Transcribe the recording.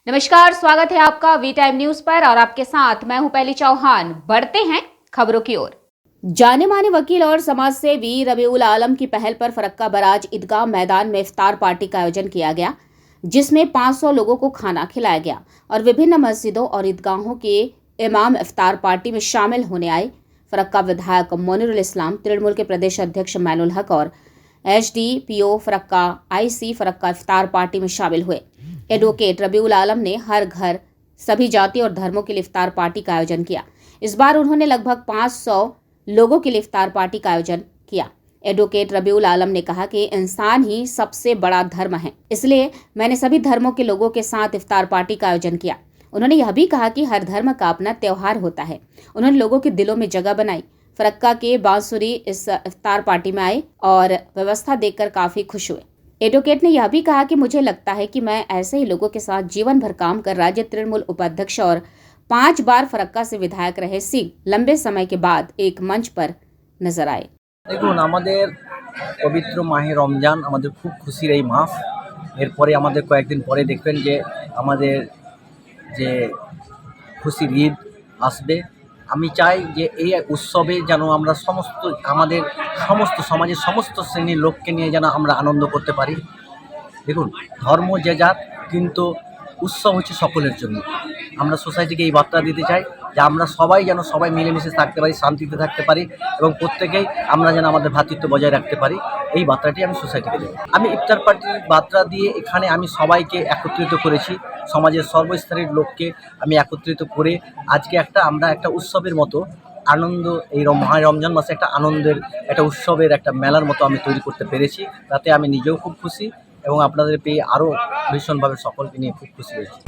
नमस्कार, स्वागत है आपका वी टाइम न्यूज पर और आपके साथ मैं हूं पहली चौहान। बढ़ते हैं खबरों की ओर। जाने माने वकील और समाज सेवी रबीउल आलम की पहल पर फरक्का बराज ईदगाह मैदान में इफ्तार पार्टी का आयोजन किया गया, जिसमें 500 लोगों को खाना खिलाया गया और विभिन्न मस्जिदों और ईदगाहों के इमाम इफ्तार पार्टी में शामिल होने आए। फरक्का विधायक मोनिरुल इस्लाम, तृणमूल के प्रदेश अध्यक्ष मैनुल हक और HDPO फरक्का IC फरक्का इफ्तार पार्टी में शामिल हुए। एडवोकेट रबीउल आलम ने हर घर सभी जाति और धर्मों के लिए इफ्तार पार्टी का आयोजन किया। इस बार उन्होंने लगभग 500 लोगों के लिए इफ्तार पार्टी का आयोजन किया। एडवोकेट रबीउल आलम ने कहा कि इंसान ही सबसे बड़ा धर्म है, इसलिए मैंने सभी धर्मों के लोगों के साथ इफ्तार पार्टी का आयोजन किया। उन्होंने यह भी कहा कि हर धर्म का अपना त्योहार होता है। उन्होंने लोगों के दिलों में जगह बनाई। फरक्का के बांसुरी इस इफ्तार पार्टी में आए और व्यवस्था देखकर काफी खुश हुए। एडवोकेट ने यह भी कहा कि मुझे लगता है कि मैं ऐसे ही लोगों के साथ जीवन भर काम कर राज्य तृणमूल उपाध्यक्ष और 5 बार फरक्का से विधायक रहे सिंह लंबे समय के बाद एक मंच पर नजर आए। দেখুন, আমাদের পবিত্র মাহে রমজান আমাদের খুব খুশির এই মাস। এরপরে আমাদের কয়েকদিন পরে দেখবেন যে আমাদের যে খুশির ঈদ আসবে। আমি চাই যে এই উৎসবে যেন আমরা আমাদের সমস্ত সমাজের সমস্ত শ্রেণীর লোককে নিয়ে যেন আমরা আনন্দ করতে পারি। দেখুন, ধর্ম যে যার, কিন্তু উৎসব হচ্ছে সকলের জন্য। আমরা সোসাইটিকে এই বার্তা দিতে চাই যে আমরা সবাই যেন সবাই মিলেমিশে থাকতে পারি, শান্তিতে থাকতে পারি এবং প্রত্যেকেই আমরা যেন আমাদের ভ্রাতৃত্ব বজায় রাখতে পারি। এই বার্তাটি আমি সোসাইটিকে দেব। আমি ইফতার পার্টির বার্তা দিয়ে এখানে আমি সবাইকে একত্রিত করেছি, সমাজের সর্বস্তরের লোককে আমি একত্রিত করে আজকে আমরা একটা উৎসবের মতো আনন্দ, এই মাহে রমজান মাসে একটা আনন্দের একটা উৎসবের একটা মেলার মতো আমি তৈরি করতে পেরেছি। তাতে আমি নিজেও খুব খুশি এবং আপনাদের পেয়ে আরও ভীষণভাবে সকলকে নিয়ে খুব খুশি হয়েছি।